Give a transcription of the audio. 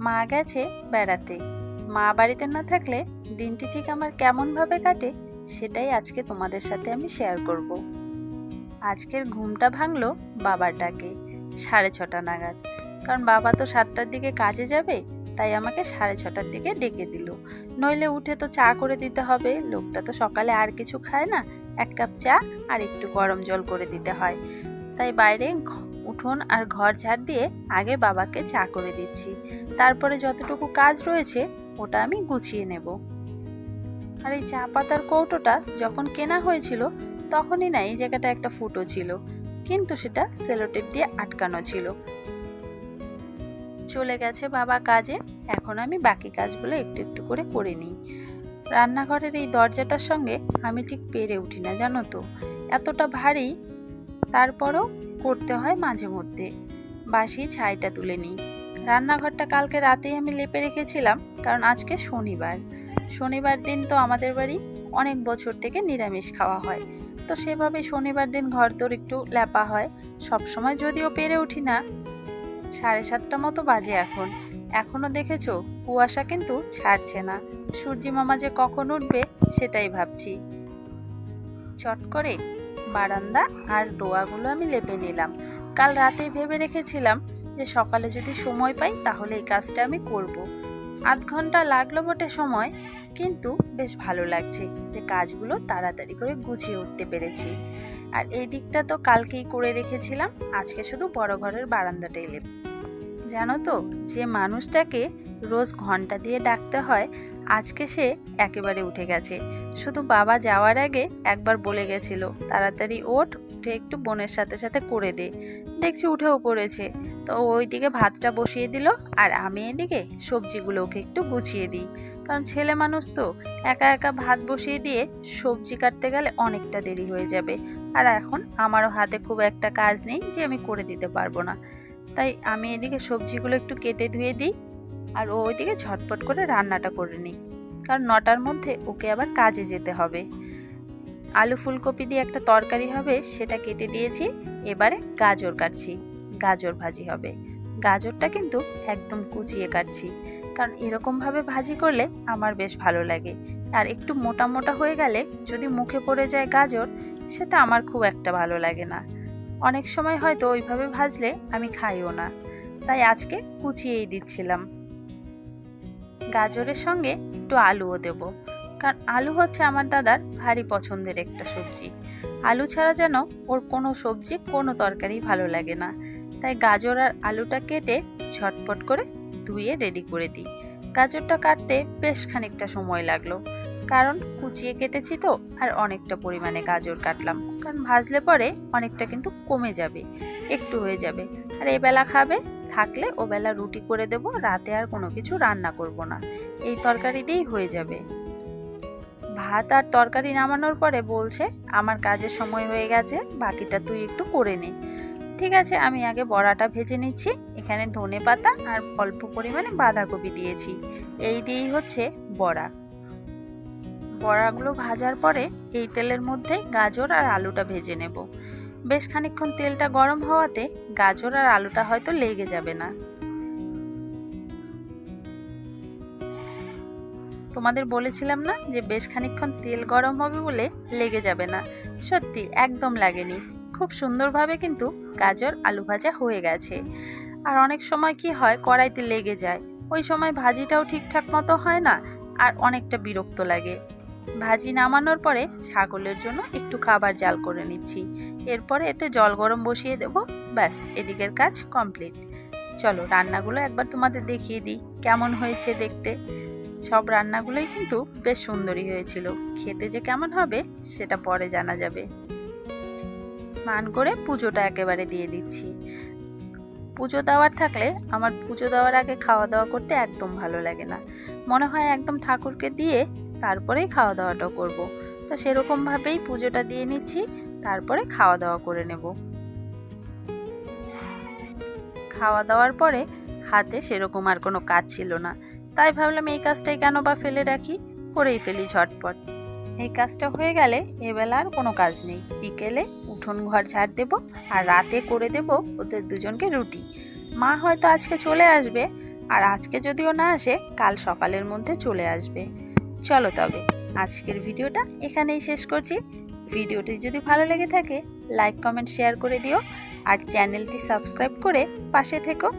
মা গেছে বেড়াতে। মা বাড়িতে না থাকলে দিনটি ঠিক আমার কেমনভাবে কাটে সেটাই আজকে তোমাদের সাথে আমি শেয়ার করব। আজকের ঘুমটা ভাঙলো বাবার ডাকে 6:30 নাগাদ। কারণ বাবা তো 7টার দিকে কাজে যাবে, তাই আমাকে 6:30টার দিকে ডেকে দিল। নইলে উঠে তো চা করে দিতে হবে, লোকটা তো সকালে আর কিছু খায় না, 1 কাপ চা আর একটু গরম জল করে দিতে হয়। তাই বাইরে উঠোন আর ঘর ঝাড় দিয়ে আগে বাবাকে চা করে দিচ্ছি, তারপরে যতটুকু কাজ রয়েছে ওটা আমি গুছিয়ে নেব। আর এই চা পাতার কৌটোটা যখন কেনা হয়েছিল তখনই না এই জায়গাটা একটা ফুটো ছিল, কিন্তু সেটা সেলোটেপ দিয়ে আটকানো ছিল। চলে গেছে বাবা কাজে, এখন আমি বাকি কাজগুলো একটু একটু করে করে নিই। রান্নাঘরের এই দরজাটার সঙ্গে আমি ঠিক পেরে উঠি না, জানো তো, এতটা ভারী, তারপরও করতে হয় মাঝে মধ্যে। বাসি ছাইটা তুলে নিই। রান্নাঘরটা কালকে রাতেই আমি লেপে রেখেছিলাম, কারণ আজকে শনিবার। শনিবার দিন তো আমাদের বাড়ি অনেক বছর থেকে নিরামিষ খাওয়া হয়, তো সেভাবে শনিবার দিন ঘরদোর একটু লেপা হয়। সবসময় যদিও পেরে উঠি না। 7:30 মতো বাজে এখন, এখনো দেখেছো কুয়াশা কিন্তু ছাড়ছে না। সূর্যি মামা যে কখন উঠবে সেটাই ভাবছি। চট করে বারান্দা আর ডোয়াগুলো আমি লেপে নিলাম। কাল রাতেই ভেবে রেখেছিলাম যে সকালে যদি সময় পাই তাহলে এই কাজটা আমি করব। আধ ঘন্টা লাগলো বটে সময়, কিন্তু বেশ ভালো লাগছে যে কাজগুলো তাড়াতাড়ি করে গুছিয়ে উঠতে পেরেছি। আর এই দিকটা তো কালকেই করে রেখেছিলাম, আজকে শুধু বড় ঘরের বারান্দাটাই লেপ। জানো তো, যে মানুষটাকে রোজ ঘন্টা দিয়ে ডাকতে হয় আজকে সে একেবারে উঠে গেছে। শুধু বাবা যাওয়ার আগে একবার বলে গেছিল তাড়াতাড়ি ওঠ, উঠে একটু বোনের সাথে সাথে করে দে। দেখছি উঠেও পড়েছে। তো ওইদিকে ভাতটা বসিয়ে দিল, আর আমি এদিকে সবজিগুলো ওকে একটু গুছিয়ে দিই। কারণ ছেলে মানুষ তো, একা একা ভাত বসিয়ে দিয়ে সবজি কাটতে গেলে অনেকটা দেরি হয়ে যাবে। আর এখন আমারও হাতে খুব একটা কাজ নেই যে আমি করে দিতে পারবো না। তাই আমি এদিকে সবজিগুলো একটু কেটে ধুয়ে দিই, আর ও ওইদিকে ঝটপট করে রান্নাটা করে নিই, কারণ 9টার মধ্যে ওকে আবার কাজে যেতে হবে। আলু ফুলকপি দিয়ে একটা তরকারি হবে, সেটা কেটে দিয়েছি। এবারে গাজর কাটছি, গাজর ভাজি হবে। গাজরটা কিন্তু একদম কুচিয়ে কাটছি, কারণ এরকমভাবে ভাজি করলে আমার বেশ ভালো লাগে। আর একটু মোটা মোটা হয়ে গেলে যদি মুখে পড়ে যায় গাজর, সেটা আমার খুব একটা ভালো লাগে না। অনেক সময় হয়তো ওইভাবে ভাজলে আমি খাইও না, তাই আজকে কুচিয়েই দিচ্ছিলাম। গাজরের সঙ্গে একটু আলুও দেব, কারণ আলু হচ্ছে আমার দাদার ভারী পছন্দের একটা সবজি। আলু ছাড়া যেন ওর কোনো সবজি কোনো তরকারি ভালো লাগে না। তাই গাজর আর আলুটা কেটে ঝটপট করে ধুয়ে রেডি করে দিই। গাজরটা কাটতে বেশ খানিকটা সময় লাগলো, কারণ কুচিয়ে কেটেছি তো, আর অনেকটা পরিমাণে গাজর কাটলাম, কারণ ভাজলে পরে অনেকটা কিন্তু কমে যাবে, একটু হয়ে যাবে। আর এবেলা খাবে, থাকলে ও বেলা রুটি করে দেব, রাতে আর কোনো কিছু রান্না করব না, এই তরকারি দিয়েই হয়ে যাবে। ভাত আর তরকারি নামানোর পরে বলছে আমার কাজের সময় হয়ে গেছে, বাকিটা তুই একটু করে নে। ঠিক আছে, আমি আগে বড়াটা ভেজে নিচ্ছি। এখানে ধনেপাতা আর অল্প পরিমাণে বাঁধাকপি দিয়েছি, এই দিয়েই হচ্ছে বড়া। বড়াগুলো ভাজার পরে এই তেলের মধ্যে গাজর আর আলুটা ভেজে নেব। বেশ খানিকক্ষণ তেলটা গরম হওয়াতে গাজর আর আলুটা হয়তো লেগে যাবে না। তোমাদের বলেছিলাম না যে বেশ খানিকক্ষণ তেল গরম হবে বলে লেগে যাবে না, সত্যি একদম লাগেনি। খুব সুন্দরভাবে কিন্তু গাজর আলু ভাজা হয়ে গেছে। আর অনেক সময় কি হয়, কড়াইতে লেগে যায়, ওই সময় ভাজিটাও ঠিকঠাক মতো হয় না, আর অনেকটা বিরক্ত লাগে। ভাজি নামানোর পরে ছাগলের জন্য একটু খাবার জাল করে নিচ্ছি, এরপরে এতে জল গরম বসিয়ে দেব। ব্যাস, এদিকের কাজ কমপ্লিট। চলো রান্নাগুলো একবার তোমাদের দেখিয়ে দিই কেমন হয়েছে দেখতে। সব রান্নাগুলোই কিন্তু বেশ সুন্দরই হয়েছিল, খেতে যে কেমন হবে সেটা পরে জানা যাবে। স্নান করে পুজোটা একেবারে দিয়ে দিচ্ছি। পুজো দেওয়ার থাকলে আমার পুজো দেওয়ার আগে খাওয়া দাওয়া করতে একদম ভালো লাগে না, মনে হয় একদম ঠাকুরকে দিয়ে তারপরেই খাওয়া দাওয়াটাও করব। তো সেরকমভাবেই পুজোটা দিয়ে নিচ্ছি, তারপরে খাওয়া দাওয়া করে নেব। খাওয়া দাওয়ার পরে হাতে সেরকম আর কোনো কাজ ছিল না, তাই ভাবলাম এই কাজটাই কেন বা ফেলে রাখি, করেই ফেলি ঝটপট। এই কাজটা হয়ে গেলে এবেলা আর কোনো কাজ নেই। বিকেলে উঠোন ঘর ঝাড় দেব, আর রাতে করে দেব ওদের দুজনকে রুটি। মা হয়তো আজকে চলে আসবে, আর আজকে যদিও না আসে কাল সকালের মধ্যে চলে আসবে। চলো তবে আজকের ভিডিওটা এখানেই শেষ করছি। ভিডিওটি যদি ভালো লেগে থাকে লাইক কমেন্ট শেয়ার করে দিও আর চ্যানেলটি সাবস্ক্রাইব করে পাশে থেকো।